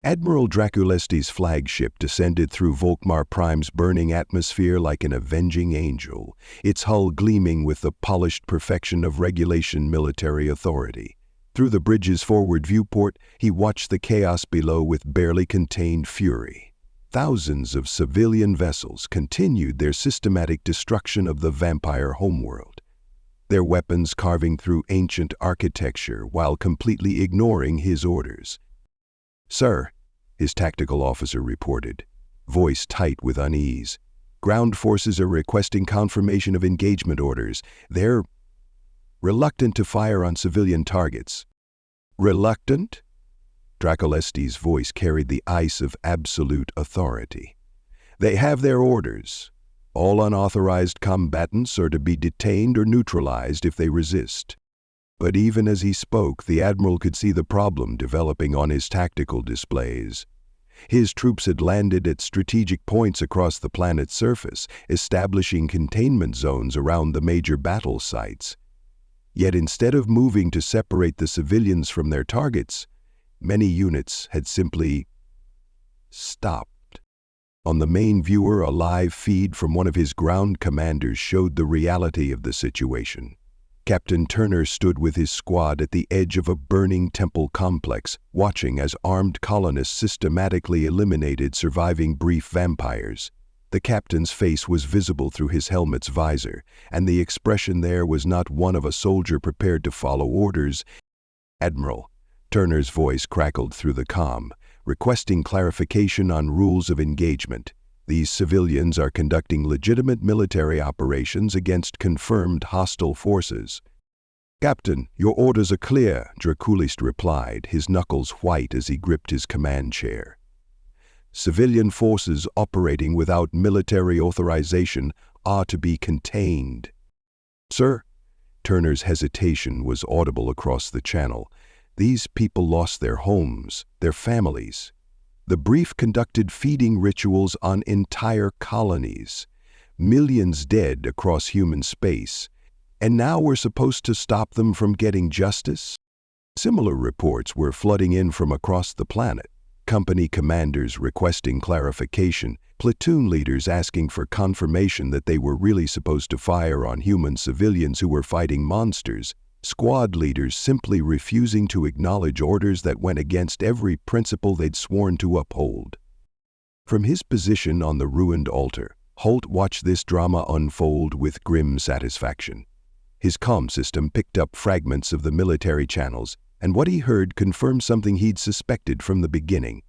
Admiral Draculesti's flagship descended through Volkmar Prime's burning atmosphere like an avenging angel, its hull gleaming with the polished perfection of regulation military authority. Through the bridge's forward viewport, he watched the chaos below with barely contained fury. Thousands of civilian vessels continued their systematic destruction of the vampire homeworld, their weapons carving through ancient architecture while completely ignoring his orders. "Sir," his tactical officer reported, voice tight with unease, "ground forces are requesting confirmation of engagement orders. They're reluctant to fire on civilian targets." "Reluctant?" Draculesti's voice carried the ice of absolute authority. "They have their orders. All unauthorized combatants are to be detained or neutralized if they resist." But even as he spoke, the Admiral could see the problem developing on his tactical displays. His troops had landed at strategic points across the planet's surface, establishing containment zones around the major battle sites. Yet instead of moving to separate the civilians from their targets, many units had simply stopped. On the main viewer, a live feed from one of his ground commanders showed the reality of the situation. Captain Turner stood with his squad at the edge of a burning temple complex, watching as armed colonists systematically eliminated surviving brief vampires. The captain's face was visible through his helmet's visor, and the expression there was not one of a soldier prepared to follow orders. "Admiral," Turner's voice crackled through the comm, requesting clarification on rules of engagement. "These civilians are conducting legitimate military operations against confirmed hostile forces." "Captain, your orders are clear," Draculest replied, his knuckles white as he gripped his command chair. "Civilian forces operating without military authorization are to be contained." "Sir?" Turner's hesitation was audible across the channel. "These people lost their homes, their families. The brief conducted feeding rituals on entire colonies, millions dead across human space, and now we're supposed to stop them from getting justice?" Similar reports were flooding in from across the planet. Company commanders requesting clarification, platoon leaders asking for confirmation that they were really supposed to fire on human civilians who were fighting monsters, squad leaders simply refusing to acknowledge orders that went against every principle they'd sworn to uphold. From his position on the ruined altar, Holt watched this drama unfold with grim satisfaction. His comm system picked up fragments of the military channels, and what he heard confirmed something he'd suspected from the beginning.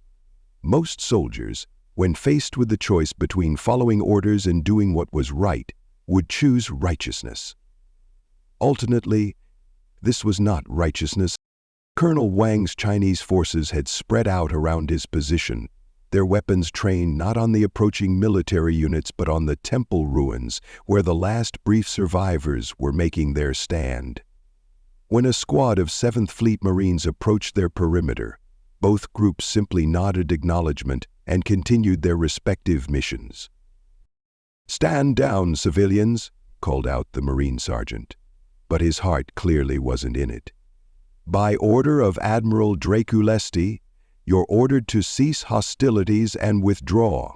Most soldiers, when faced with the choice between following orders and doing what was right, would choose righteousness. Alternately, this was not righteousness. Colonel Wang's Chinese forces had spread out around his position, their weapons trained not on the approaching military units but on the temple ruins where the last brief survivors were making their stand. When a squad of 7th Fleet Marines approached their perimeter, both groups simply nodded acknowledgement and continued their respective missions. "Stand down, civilians," called out the Marine sergeant. But his heart clearly wasn't in it. "By order of Admiral Draculesti, you're ordered to cease hostilities and withdraw."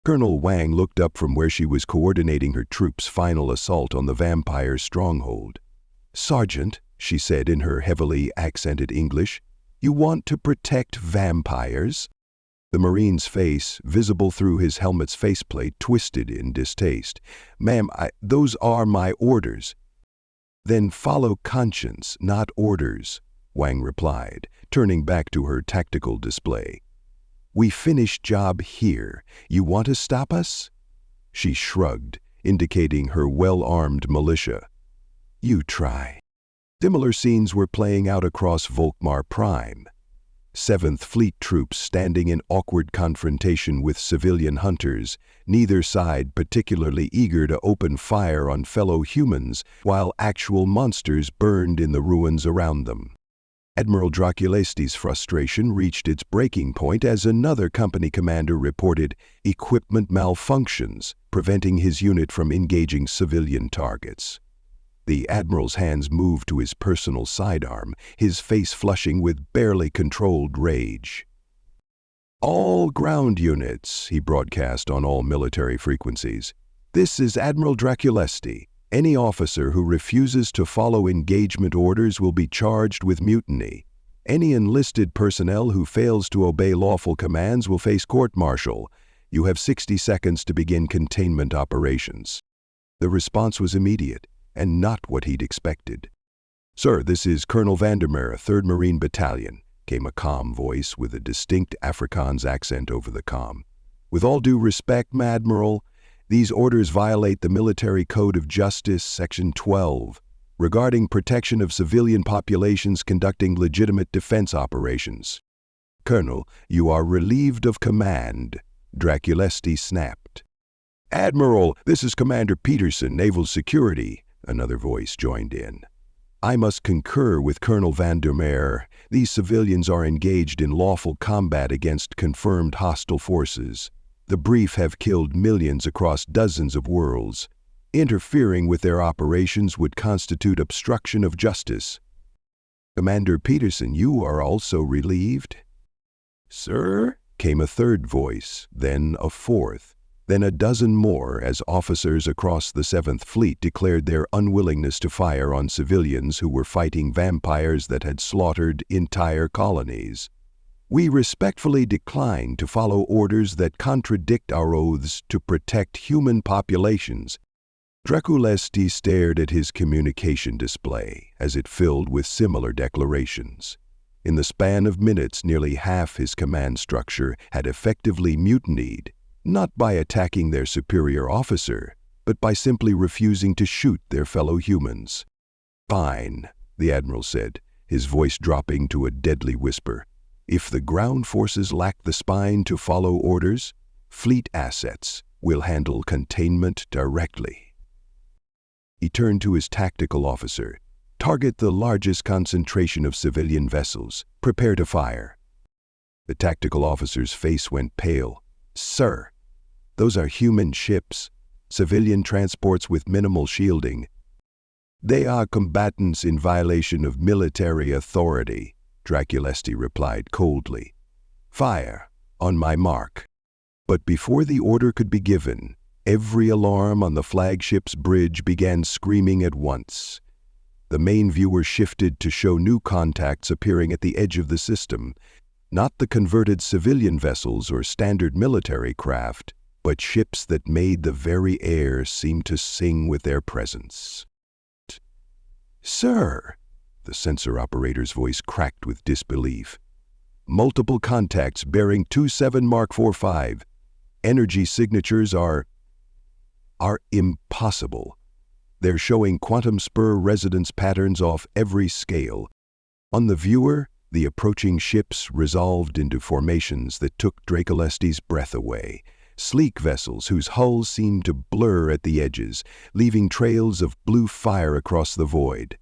Colonel Wang looked up from where she was coordinating her troops' final assault on the vampire stronghold. "Sergeant," she said in her heavily accented English, "you want to protect vampires?" The Marine's face, visible through his helmet's faceplate, twisted in distaste. "Ma'am, those are my orders." "Then follow conscience, not orders," Wang replied, turning back to her tactical display. "We finish job here. You want to stop us?" She shrugged, indicating her well-armed militia. "You try." Similar scenes were playing out across Volkmar Prime. 7th Fleet troops standing in awkward confrontation with civilian hunters, neither side particularly eager to open fire on fellow humans, while actual monsters burned in the ruins around them. Admiral Draculesti's frustration reached its breaking point as another company commander reported equipment malfunctions, preventing his unit from engaging civilian targets. The Admiral's hands moved to his personal sidearm, his face flushing with barely controlled rage. All ground units, he broadcast on all military frequencies. This is Admiral Draculesti. Any officer who refuses to follow engagement orders will be charged with mutiny. Any enlisted personnel who fails to obey lawful commands will face court-martial. You have 60 seconds to begin containment operations. The response was immediate, and not what he'd expected. "Sir, this is Colonel Vandermeer, 3rd Marine Battalion," came a calm voice with a distinct Afrikaans accent over the comm. "With all due respect, Admiral, these orders violate the Military Code of Justice, Section 12, regarding protection of civilian populations conducting legitimate defense operations." "Colonel, you are relieved of command," Draculesti snapped. "Admiral, this is Commander Peterson, Naval Security," another voice joined in. "I must concur with Colonel Vandermeer. These civilians are engaged in lawful combat against confirmed hostile forces. The brief have killed millions across dozens of worlds. Interfering with their operations would constitute obstruction of justice." "Commander Peterson, you are also relieved?" "Sir?" came a third voice, then a fourth, then a dozen more as officers across the 7th Fleet declared their unwillingness to fire on civilians who were fighting vampires that had slaughtered entire colonies. "We respectfully decline to follow orders that contradict our oaths to protect human populations." Draculesti stared at his communication display as it filled with similar declarations. In the span of minutes, nearly half his command structure had effectively mutinied, not by attacking their superior officer, but by simply refusing to shoot their fellow humans. "Fine," the Admiral said, his voice dropping to a deadly whisper. "If the ground forces lack the spine to follow orders, fleet assets will handle containment directly." He turned to his tactical officer. "Target the largest concentration of civilian vessels. Prepare to fire." The tactical officer's face went pale. "Sir, those are human ships, civilian transports with minimal shielding. They are combatants in violation of military authority," Draculesti replied coldly. "Fire, on my mark." But before the order could be given, every alarm on the flagship's bridge began screaming at once. The main viewer shifted to show new contacts appearing at the edge of the system, not the converted civilian vessels or standard military craft, but ships that made the very air seem to sing with their presence. "Sir," the sensor operator's voice cracked with disbelief. "Multiple contacts bearing 27 Mark 45. Energy signatures are impossible. They're showing quantum spur resonance patterns off every scale. On the viewer, the approaching ships resolved into formations that took Draculesti's breath away. Sleek vessels whose hulls seemed to blur at the edges, leaving trails of blue fire across the void.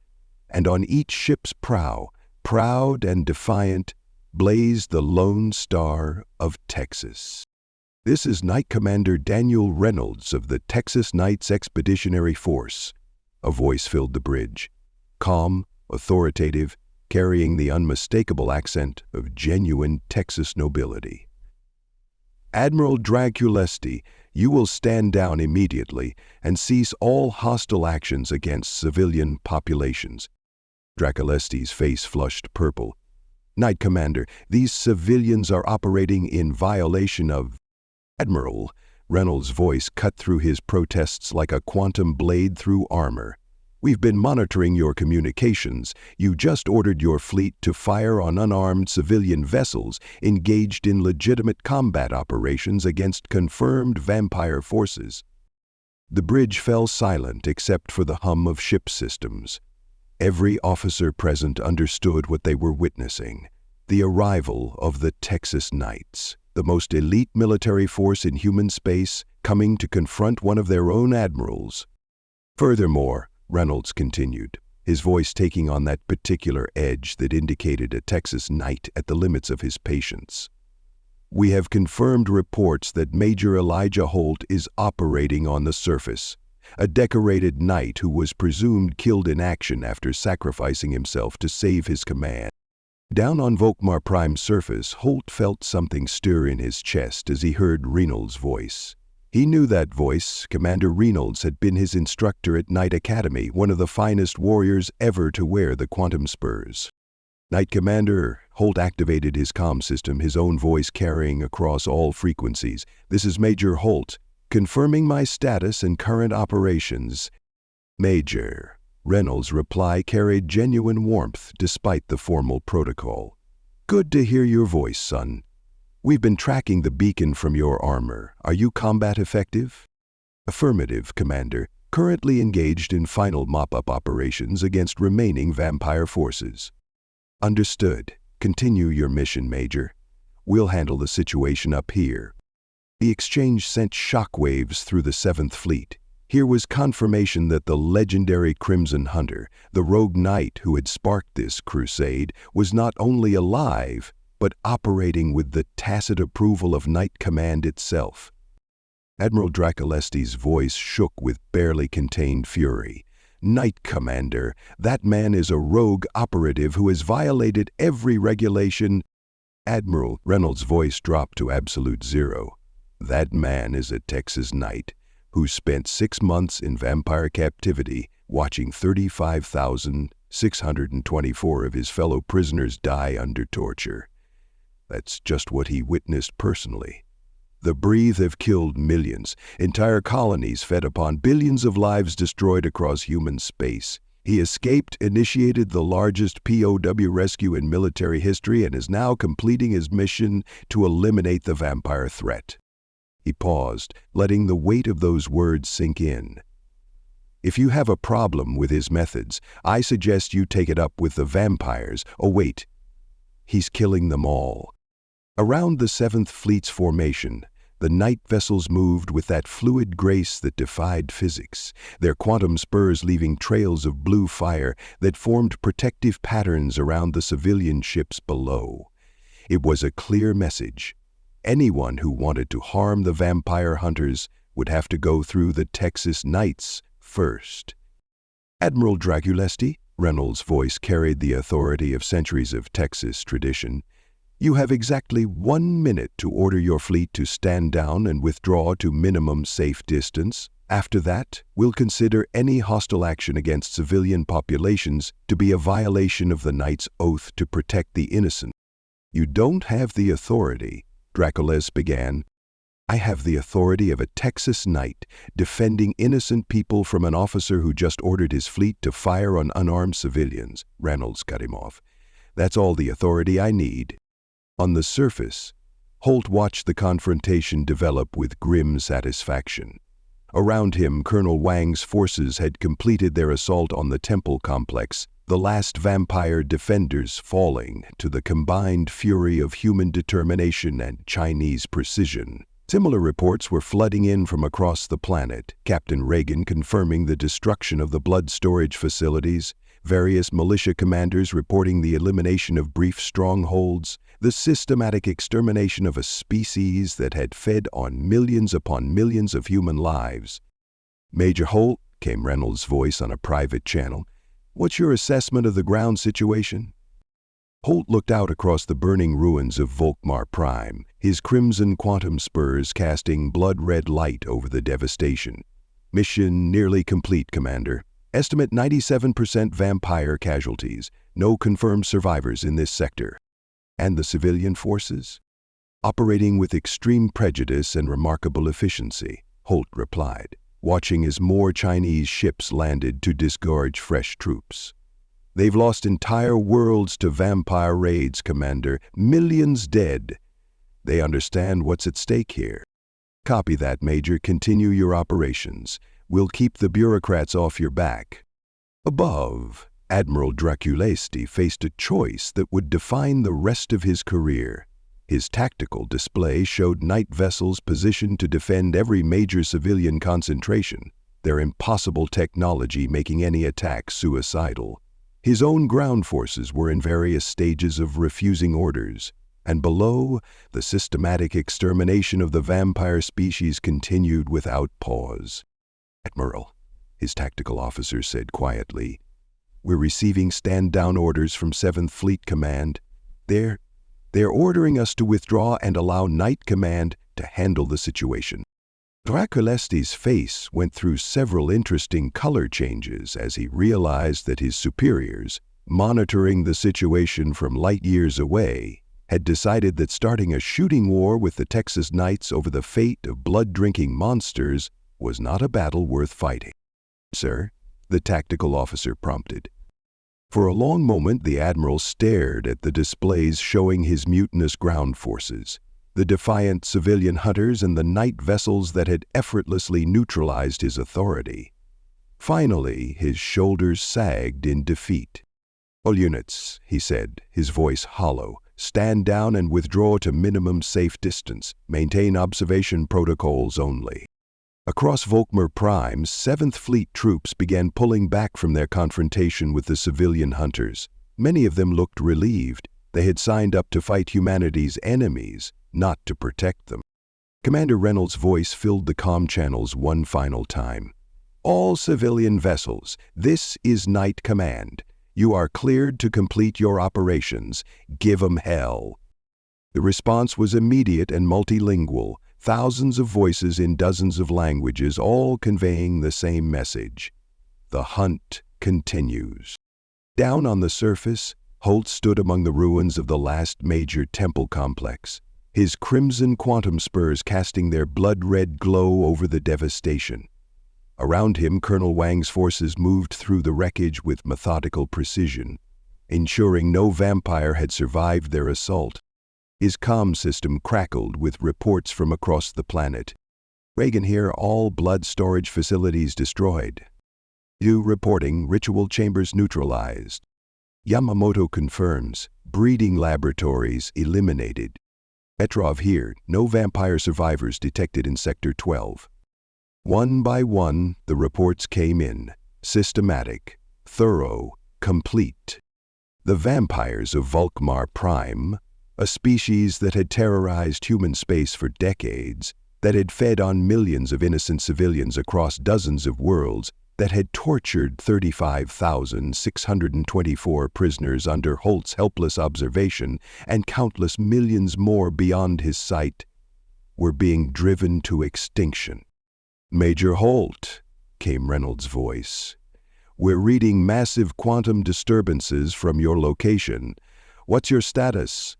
And on each ship's prow, proud and defiant, blazed the lone star of Texas. "This is Knight Commander Daniel Reynolds of the Texas Knights Expeditionary Force," a voice filled the bridge, calm, authoritative, carrying the unmistakable accent of genuine Texas nobility. "Admiral Draculesti, you will stand down immediately and cease all hostile actions against civilian populations." Draculesti's face flushed purple. "Knight Commander, these civilians are operating in violation of—" "Admiral," Reynolds' voice cut through his protests like a quantum blade through armor. "We've been monitoring your communications. You just ordered your fleet to fire on unarmed civilian vessels engaged in legitimate combat operations against confirmed vampire forces." The bridge fell silent except for the hum of ship systems. Every officer present understood what they were witnessing: the arrival of the Texas Knights, the most elite military force in human space, coming to confront one of their own admirals. "Furthermore," Reynolds continued, his voice taking on that particular edge that indicated a Texas Knight at the limits of his patience, "we have confirmed reports that Major Elijah Holt is operating on the surface, a decorated knight who was presumed killed in action after sacrificing himself to save his command. Down on Volkmar Prime's surface, Holt felt something stir in his chest as he heard Reynolds' voice. He knew that voice. Commander Reynolds had been his instructor at Knight Academy, one of the finest warriors ever to wear the quantum spurs. Knight Commander, Holt activated his comm system, his own voice carrying across all frequencies. "This is Major Holt, confirming my status and current operations." "Major." Reynolds' reply carried genuine warmth despite the formal protocol. "Good to hear your voice, son. We've been tracking the beacon from your armor. Are you combat effective?" "Affirmative, Commander. Currently engaged in final mop-up operations against remaining vampire forces." "Understood. Continue your mission, Major. We'll handle the situation up here." The exchange sent shockwaves through the 7th Fleet. Here was confirmation that the legendary Crimson Hunter, the rogue knight who had sparked this crusade, was not only alive, but operating with the tacit approval of Knight Command itself. Admiral Draculesti's voice shook with barely contained fury. "Knight Commander, that man is a rogue operative who has violated every regulation." "Admiral," Reynolds' voice dropped to absolute zero. "That man is a Texas knight who spent 6 months in vampire captivity watching 35,624 of his fellow prisoners die under torture. That's just what he witnessed personally. The breathe have killed millions, entire colonies fed upon, billions of lives destroyed across human space. He escaped, initiated the largest POW rescue in military history, and is now completing his mission to eliminate the vampire threat." He paused, letting the weight of those words sink in. "If you have a problem with his methods, I suggest you take it up with the vampires. Oh wait, he's killing them all." Around the 7th Fleet's formation, the night vessels moved with that fluid grace that defied physics, their quantum spurs leaving trails of blue fire that formed protective patterns around the civilian ships below. It was a clear message. Anyone who wanted to harm the vampire hunters would have to go through the Texas Knights first. "Admiral Draculesti," Reynolds' voice carried the authority of centuries of Texas tradition, "you have exactly 1 minute to order your fleet to stand down and withdraw to minimum safe distance. After that, we'll consider any hostile action against civilian populations to be a violation of the Knight's oath to protect the innocent." "You don't have the authority," Dracules began. "I have the authority of a Texas knight, defending innocent people from an officer who just ordered his fleet to fire on unarmed civilians," Reynolds cut him off. "That's all the authority I need." On the surface, Holt watched the confrontation develop with grim satisfaction. Around him, Colonel Wang's forces had completed their assault on the temple complex, the last vampire defenders falling to the combined fury of human determination and Chinese precision. Similar reports were flooding in from across the planet, Captain Reagan confirming the destruction of the blood storage facilities, various militia commanders reporting the elimination of brief strongholds, the systematic extermination of a species that had fed on millions upon millions of human lives. "Major Holt," came Reynolds' voice on a private channel, "what's your assessment of the ground situation?" Holt looked out across the burning ruins of Volkmar Prime, his crimson quantum spurs casting blood-red light over the devastation. "Mission nearly complete, Commander. Estimate 97% vampire casualties. No confirmed survivors in this sector." "And the civilian forces?" "Operating with extreme prejudice and remarkable efficiency," Holt replied, watching as more Chinese ships landed to disgorge fresh troops. "They've lost entire worlds to vampire raids, Commander. Millions dead. They understand what's at stake here." "Copy that, Major. Continue your operations. We'll keep the bureaucrats off your back." Above, Admiral Draculesti faced a choice that would define the rest of his career. His tactical display showed night vessels positioned to defend every major civilian concentration, their impossible technology making any attack suicidal. His own ground forces were in various stages of refusing orders, and below, the systematic extermination of the vampire species continued without pause. "Admiral," his tactical officer said quietly, "we're receiving stand-down orders from 7th Fleet Command. They're ordering us to withdraw and allow Night Command to handle the situation." Draculesti's face went through several interesting color changes as he realized that his superiors, monitoring the situation from light years away, had decided that starting a shooting war with the Texas Knights over the fate of blood-drinking monsters was not a battle worth fighting. "Sir," the tactical officer prompted. For a long moment the admiral stared at the displays showing his mutinous ground forces, the defiant civilian hunters and the night vessels that had effortlessly neutralized his authority. Finally, his shoulders sagged in defeat. "All units," he said, his voice hollow, "stand down and withdraw to minimum safe distance. Maintain observation protocols only." Across Volkmar Prime's 7th Fleet troops began pulling back from their confrontation with the civilian hunters. Many of them looked relieved. They had signed up to fight humanity's enemies, not to protect them. Commander Reynolds' voice filled the comm channels one final time. "All civilian vessels, this is Night Command. You are cleared to complete your operations. Give 'em hell." The response was immediate and multilingual, thousands of voices in dozens of languages, all conveying the same message. The hunt continues. Down on the surface, Holt stood among the ruins of the last major temple complex, his crimson quantum spurs casting their blood-red glow over the devastation. Around him, Colonel Wang's forces moved through the wreckage with methodical precision, ensuring no vampire had survived their assault. His comm system crackled with reports from across the planet. "Reagan here, all blood storage facilities destroyed. You reporting, ritual chambers neutralized. Yamamoto confirms, breeding laboratories eliminated. Petrov here, no vampire survivors detected in Sector 12. One by one, the reports came in, systematic, thorough, complete. The vampires of Volkmar Prime, a species that had terrorized human space for decades, that had fed on millions of innocent civilians across dozens of worlds, that had tortured 35,624 prisoners under Holt's helpless observation and countless millions more beyond his sight, were being driven to extinction. "Major Holt," came Reynolds' voice, "we're reading massive quantum disturbances from your location. What's your status?"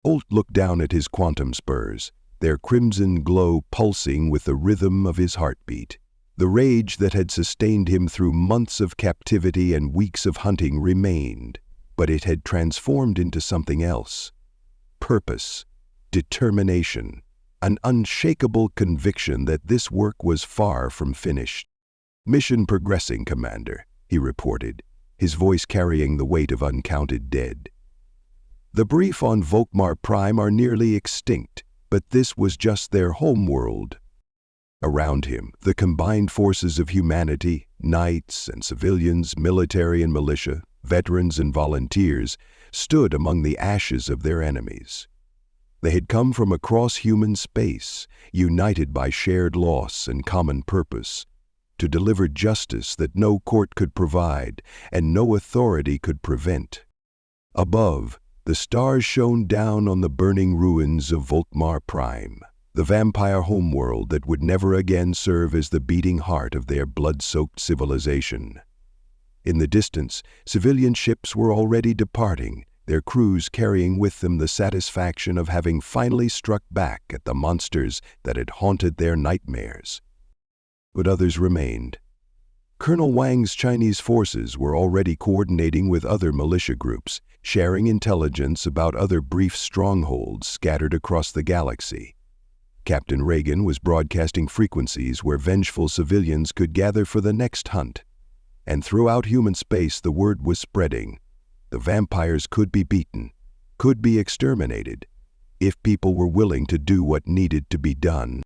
Holt looked down at his quantum spurs, their crimson glow pulsing with the rhythm of his heartbeat. The rage that had sustained him through months of captivity and weeks of hunting remained, but it had transformed into something else. Purpose, determination, an unshakable conviction that this work was far from finished. "Mission progressing, Commander," he reported, his voice carrying the weight of uncounted dead. "The brief on Volkmar Prime are nearly extinct, but this was just their homeworld." Around him, the combined forces of humanity, knights and civilians, military and militia, veterans and volunteers, stood among the ashes of their enemies. They had come from across human space, united by shared loss and common purpose, to deliver justice that no court could provide and no authority could prevent. Above, the stars shone down on the burning ruins of Volkmar Prime, the vampire homeworld that would never again serve as the beating heart of their blood-soaked civilization. In the distance, civilian ships were already departing, their crews carrying with them the satisfaction of having finally struck back at the monsters that had haunted their nightmares. But others remained. Colonel Wang's Chinese forces were already coordinating with other militia groups, sharing intelligence about other brief strongholds scattered across the galaxy. Captain Reagan was broadcasting frequencies where vengeful civilians could gather for the next hunt. And throughout human space the word was spreading. The vampires could be beaten, could be exterminated, if people were willing to do what needed to be done.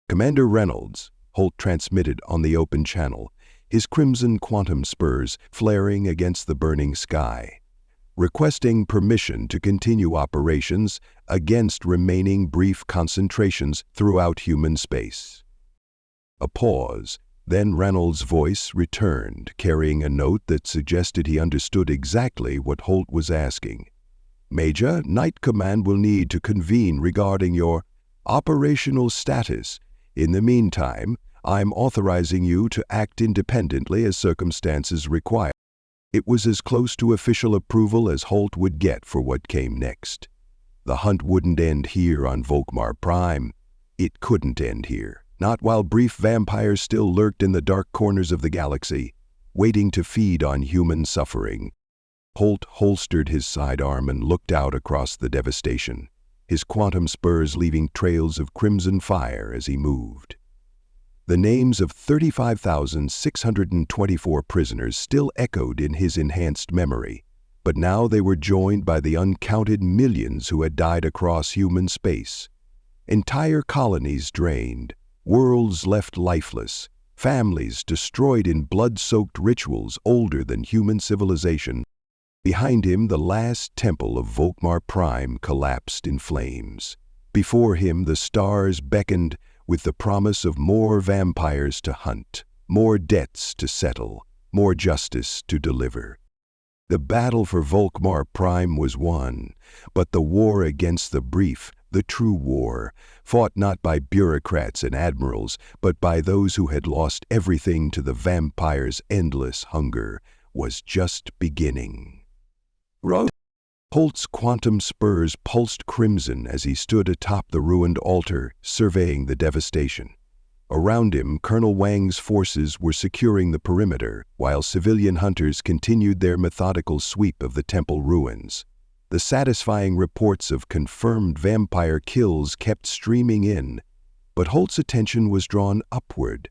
"Commander Reynolds," Holt transmitted on the open channel, his crimson quantum spurs flaring against the burning sky, requesting permission to continue operations against remaining brief concentrations throughout human space. A pause, then Reynolds' voice returned, carrying a note that suggested he understood exactly what Holt was asking. Major, Night Command will need to convene regarding your operational status. In the meantime, I'm authorizing you to act independently as circumstances require. It was as close to official approval as Holt would get for what came next. The hunt wouldn't end here on Volkmar Prime. It couldn't end here, not while brief vampires still lurked in the dark corners of the galaxy, waiting to feed on human suffering. Holt holstered his sidearm and looked out across the devastation, his quantum spurs leaving trails of crimson fire as he moved. The names of 35,624 prisoners still echoed in his enhanced memory, but now they were joined by the uncounted millions who had died across human space. Entire colonies drained, worlds left lifeless, families destroyed in blood-soaked rituals older than human civilization. Behind him, the last temple of Volkmar Prime collapsed in flames. Before him, the stars beckoned with the promise of more vampires to hunt, more debts to settle, more justice to deliver. The battle for Volkmar Prime was won, but the war against the brief, the true war, fought not by bureaucrats and admirals, but by those who had lost everything to the vampire's endless hunger, was just beginning. Holt's quantum spurs pulsed crimson as he stood atop the ruined altar, surveying the devastation. Around him, Colonel Wang's forces were securing the perimeter, while civilian hunters continued their methodical sweep of the temple ruins. The satisfying reports of confirmed vampire kills kept streaming in, but Holt's attention was drawn upward.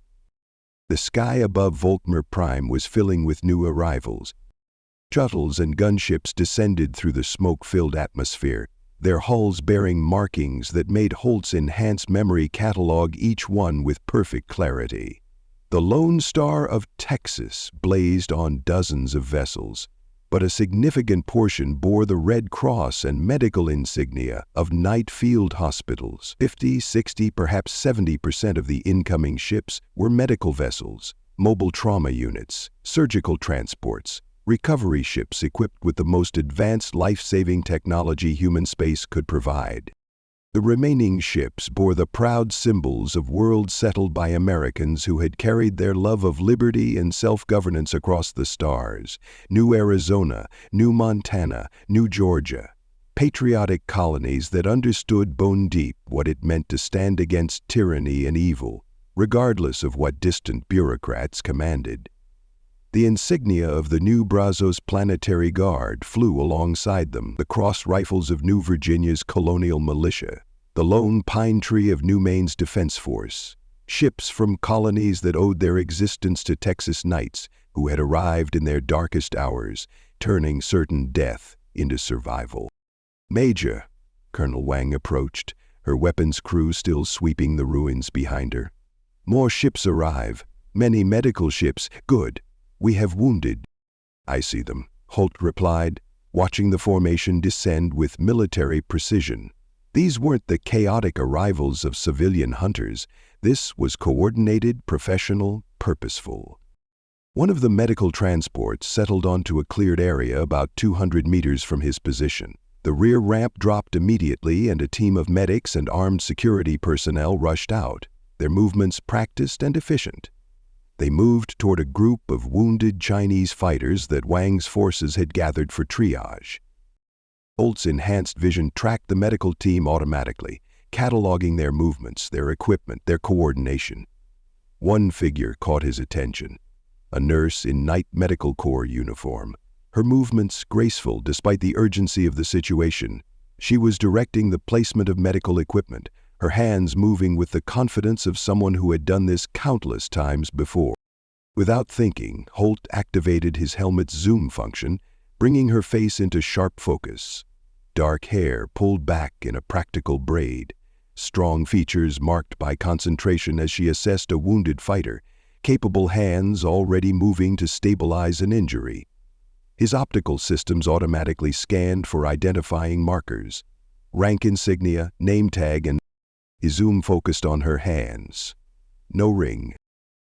The sky above Volkmar Prime was filling with new arrivals. Shuttles and gunships descended through the smoke-filled atmosphere, their hulls bearing markings that made Holt's enhanced memory catalog each one with perfect clarity. The Lone Star of Texas blazed on dozens of vessels, but a significant portion bore the Red Cross and medical insignia of night field hospitals. 50, 60, perhaps 70% of the incoming ships were medical vessels, mobile trauma units, surgical transports, recovery ships equipped with the most advanced life-saving technology human space could provide. The remaining ships bore the proud symbols of worlds settled by Americans who had carried their love of liberty and self-governance across the stars. New Arizona, New Montana, New Georgia. Patriotic colonies that understood bone deep what it meant to stand against tyranny and evil, regardless of what distant bureaucrats commanded. The insignia of the New Brazos Planetary Guard flew alongside them, the cross rifles of New Virginia's colonial militia, the lone pine tree of New Maine's defense force, ships from colonies that owed their existence to Texas knights who had arrived in their darkest hours, turning certain death into survival. Major, Colonel Wang approached, her weapons crew still sweeping the ruins behind her. More ships arrive, many medical ships. Good. We have wounded. I see them, Holt replied, watching the formation descend with military precision. These weren't the chaotic arrivals of civilian hunters. This was coordinated, professional, purposeful. One of the medical transports settled onto a cleared area about 200 meters from his position. The rear ramp dropped immediately and a team of medics and armed security personnel rushed out, their movements practiced and efficient. They moved toward a group of wounded Chinese fighters that Wang's forces had gathered for triage. Holt's enhanced vision tracked the medical team automatically, cataloging their movements, their equipment, their coordination. One figure caught his attention, a nurse in Night Medical Corps uniform. Her movements graceful despite the urgency of the situation. She was directing the placement of medical equipment, her hands moving with the confidence of someone who had done this countless times before. Without thinking, Holt activated his helmet's zoom function, bringing her face into sharp focus. Dark hair pulled back in a practical braid, strong features marked by concentration as she assessed a wounded fighter, capable hands already moving to stabilize an injury. His optical systems automatically scanned for identifying markers, rank insignia, name tag, and his zoom focused on her hands. No ring.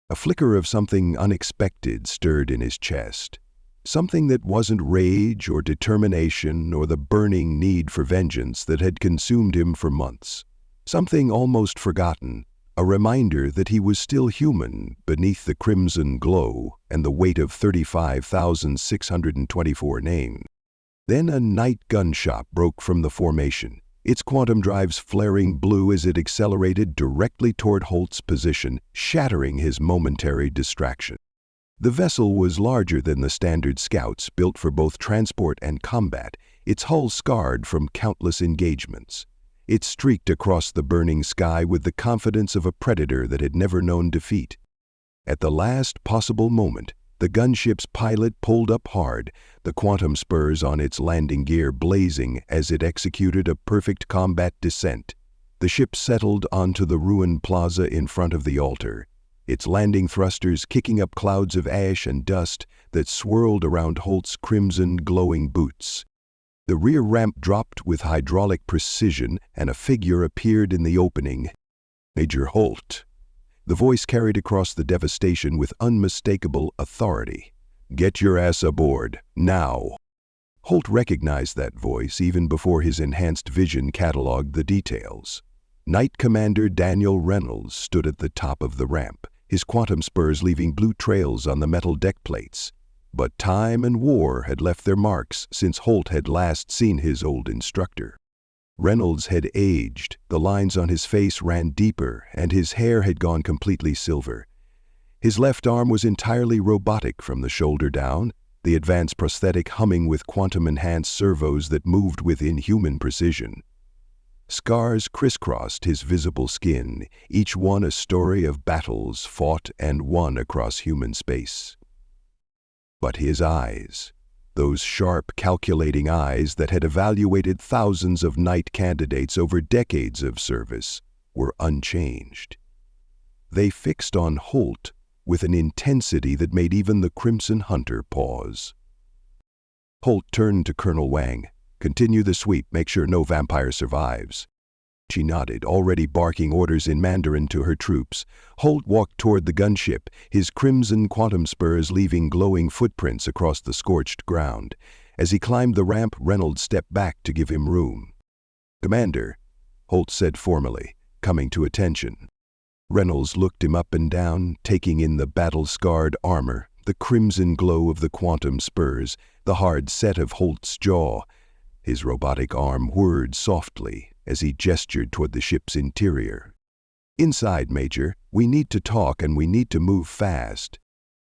A flicker of something unexpected stirred in his chest. Something that wasn't rage or determination or the burning need for vengeance that had consumed him for months. Something almost forgotten, a reminder that he was still human beneath the crimson glow and the weight of 35,624 names. Then a night gunshot broke from the formation, its quantum drives flaring blue as it accelerated directly toward Holt's position, shattering his momentary distraction. The vessel was larger than the standard scouts built for both transport and combat, its hull scarred from countless engagements. It streaked across the burning sky with the confidence of a predator that had never known defeat. At the last possible moment, the gunship's pilot pulled up hard, the quantum spurs on its landing gear blazing as it executed a perfect combat descent. The ship settled onto the ruined plaza in front of the altar, its landing thrusters kicking up clouds of ash and dust that swirled around Holt's crimson glowing boots. The rear ramp dropped with hydraulic precision and a figure appeared in the opening. "Major Holt." The voice carried across the devastation with unmistakable authority. "Get your ass aboard, now." Holt recognized that voice even before his enhanced vision cataloged the details. Knight Commander Daniel Reynolds stood at the top of the ramp, his quantum spurs leaving blue trails on the metal deck plates. But time and war had left their marks since Holt had last seen his old instructor. Reynolds had aged, the lines on his face ran deeper, and his hair had gone completely silver. His left arm was entirely robotic from the shoulder down, the advanced prosthetic humming with quantum-enhanced servos that moved with inhuman precision. Scars crisscrossed his visible skin, each one a story of battles fought and won across human space. But his eyes, those sharp, calculating eyes that had evaluated thousands of knight candidates over decades of service, were unchanged. They fixed on Holt with an intensity that made even the Crimson Hunter pause. Holt turned to Colonel Wang. "Continue the sweep, make sure no vampire survives." She nodded, already barking orders in Mandarin to her troops. Holt walked toward the gunship, his crimson quantum spurs leaving glowing footprints across the scorched ground. As he climbed the ramp, Reynolds stepped back to give him room. "Commander," Holt said formally, coming to attention. Reynolds looked him up and down, taking in the battle-scarred armor, the crimson glow of the quantum spurs, the hard set of Holt's jaw. His robotic arm whirred softly as he gestured toward the ship's interior. "Inside, Major, we need to talk and we need to move fast."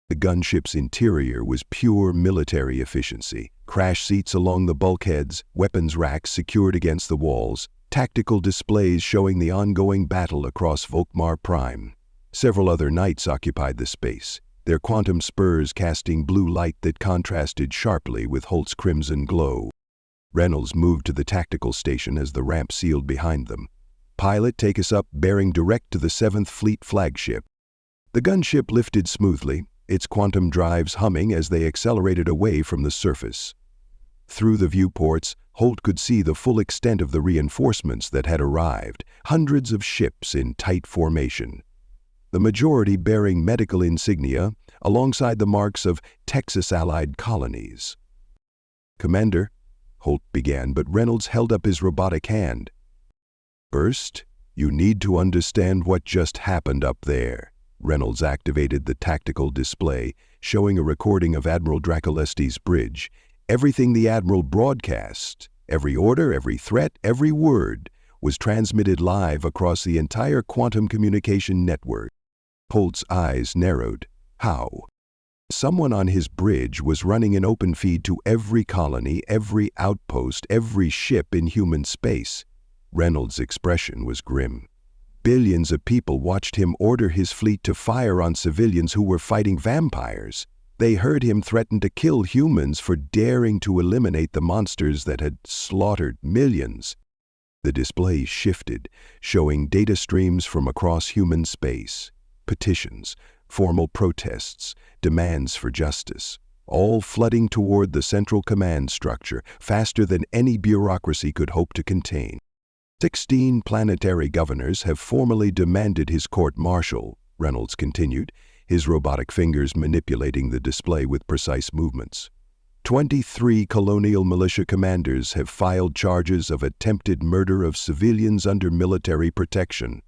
The gunship's interior was pure military efficiency. Crash seats along the bulkheads, weapons racks secured against the walls, tactical displays showing the ongoing battle across Volkmar Prime. Several other knights occupied the space, their quantum spurs casting blue light that contrasted sharply with Holt's crimson glow. Reynolds moved to the tactical station as the ramp sealed behind them. "Pilot, take us up, bearing direct to the 7th Fleet flagship." The gunship lifted smoothly, its quantum drives humming as they accelerated away from the surface. Through the viewports, Holt could see the full extent of the reinforcements that had arrived, hundreds of ships in tight formation. The majority bearing medical insignia alongside the marks of Texas Allied colonies. "Commander," Holt began, but Reynolds held up his robotic hand. "First, you need to understand what just happened up there." Reynolds activated the tactical display, showing a recording of Admiral Dracolesti's bridge. Everything the Admiral broadcast, every order, every threat, every word, was transmitted live across the entire quantum communication network. Holt's eyes narrowed. How? Someone on his bridge was running an open feed to every colony, every outpost, every ship in human space. Reynolds' expression was grim. Billions of people watched him order his fleet to fire on civilians who were fighting vampires. They heard him threaten to kill humans for daring to eliminate the monsters that had slaughtered millions. The display shifted, showing data streams from across human space, petitions, formal protests, demands for justice, all flooding toward the central command structure faster than any bureaucracy could hope to contain. 16 planetary governors have formally demanded his court-martial, Reynolds continued, his robotic fingers manipulating the display with precise movements. 23 colonial militia commanders have filed charges of attempted murder of civilians under military protection.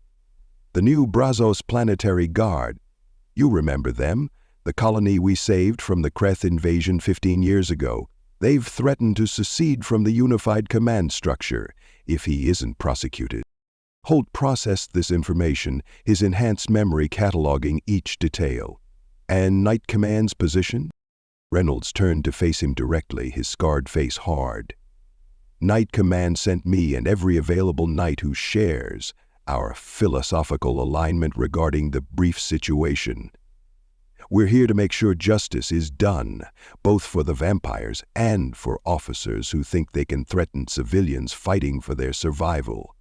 The new Brazos Planetary Guard, you remember them, the colony we saved from the Kreth invasion 15 years ago. They've threatened to secede from the unified command structure if he isn't prosecuted. Holt processed this information, his enhanced memory cataloging each detail. And Knight Command's position? Reynolds turned to face him directly, his scarred face hard. Knight Command sent me and every available Knight who shares our philosophical alignment regarding the brief situation. We're here to make sure justice is done, both for the vampires and for officers who think they can threaten civilians fighting for their survival.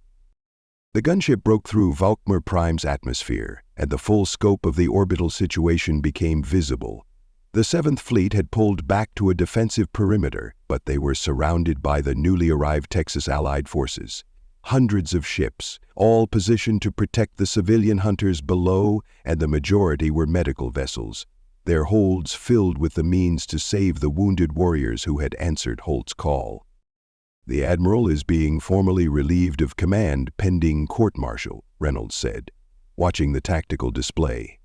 The gunship broke through Volkmar Prime's atmosphere, and the full scope of the orbital situation became visible. The 7th Fleet had pulled back to a defensive perimeter, but they were surrounded by the newly arrived Texas Allied forces. Hundreds of ships, all positioned to protect the civilian hunters below, and the majority were medical vessels, their holds filled with the means to save the wounded warriors who had answered Holt's call. The Admiral is being formally relieved of command pending court-martial, Reynolds said, watching the tactical display.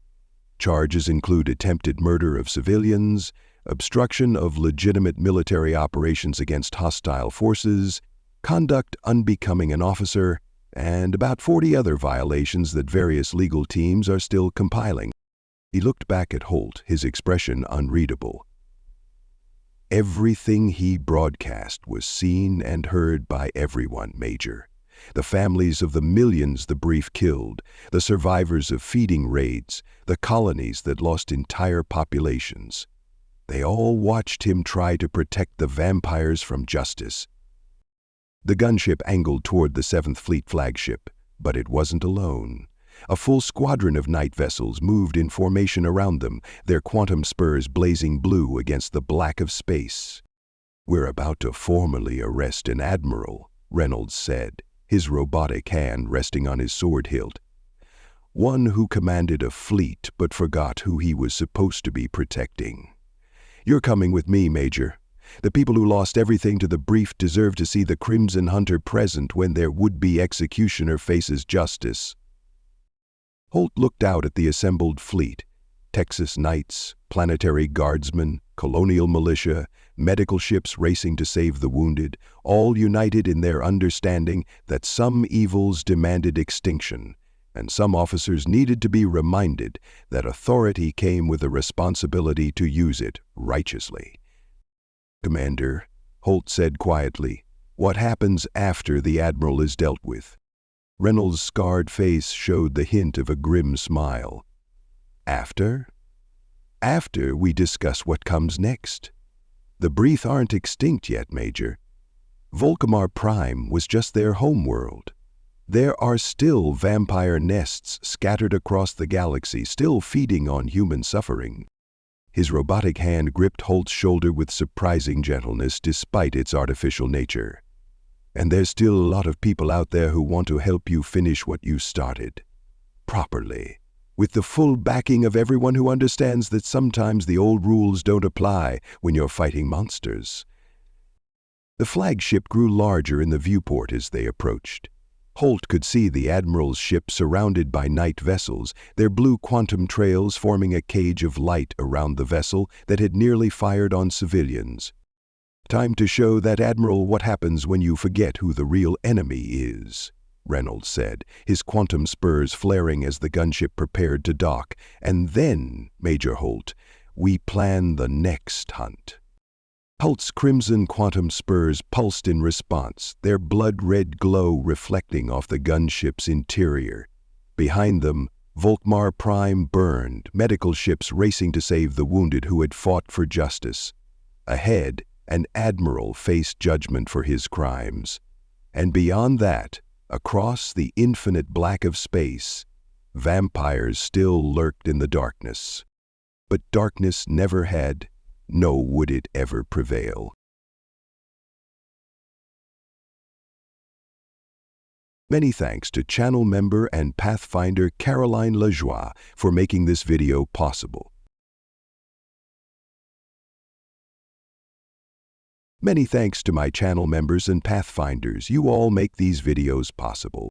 Charges include attempted murder of civilians, obstruction of legitimate military operations against hostile forces, conduct unbecoming an officer, and about 40 other violations that various legal teams are still compiling. He looked back at Holt, his expression unreadable. Everything he broadcast was seen and heard by everyone, Major. The families of the millions the brief killed, the survivors of feeding raids, the colonies that lost entire populations. They all watched him try to protect the vampires from justice. The gunship angled toward the 7th Fleet flagship, but it wasn't alone. A full squadron of night vessels moved in formation around them, their quantum spurs blazing blue against the black of space. "We're about to formally arrest an admiral," Reynolds said, his robotic hand resting on his sword hilt. "One who commanded a fleet but forgot who he was supposed to be protecting. You're coming with me, Major. The people who lost everything to the brief deserve to see the Crimson Hunter present when their would-be executioner faces justice." Holt looked out at the assembled fleet, Texas Knights, planetary guardsmen, colonial militia, medical ships racing to save the wounded, all united in their understanding that some evils demanded extinction, and some officers needed to be reminded that authority came with a responsibility to use it righteously. "Commander," Holt said quietly, "what happens after the Admiral is dealt with?" Reynolds' scarred face showed the hint of a grim smile. "After? After we discuss what comes next. The Breath aren't extinct yet, Major. Volkmar Prime was just their homeworld. There are still vampire nests scattered across the galaxy, still feeding on human suffering." His robotic hand gripped Holt's shoulder with surprising gentleness despite its artificial nature. "And there's still a lot of people out there who want to help you finish what you started. Properly. With the full backing of everyone who understands that sometimes the old rules don't apply when you're fighting monsters." The flagship grew larger in the viewport as they approached. Holt could see the Admiral's ship surrounded by night vessels, their blue quantum trails forming a cage of light around the vessel that had nearly fired on civilians. "Time to show that Admiral what happens when you forget who the real enemy is," Reynolds said, his quantum spurs flaring as the gunship prepared to dock. "And then, Major Holt, we plan the next hunt." Holt's crimson quantum spurs pulsed in response, their blood-red glow reflecting off the gunship's interior. Behind them, Volkmar Prime burned, medical ships racing to save the wounded who had fought for justice. Ahead, an admiral faced judgment for his crimes. And beyond that, across the infinite black of space, vampires still lurked in the darkness. But darkness never had, nor would it ever prevail. Many thanks to channel member and Pathfinder Caroline Lajoie for making this video possible. Many thanks to my channel members and Pathfinders. You all make these videos possible.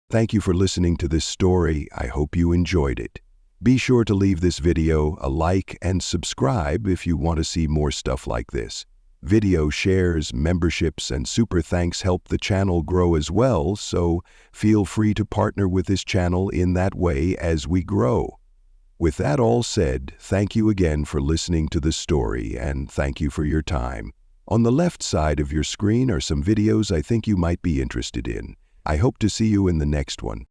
Thank you for listening to this story. I hope you enjoyed it. Be sure to leave this video a like and subscribe if you want to see more stuff like this. Video shares, memberships, and super thanks help the channel grow as well, so feel free to partner with this channel in that way as we grow. With that all said, thank you again for listening to the story, and thank you for your time. On the left side of your screen are some videos I think you might be interested in. I hope to see you in the next one.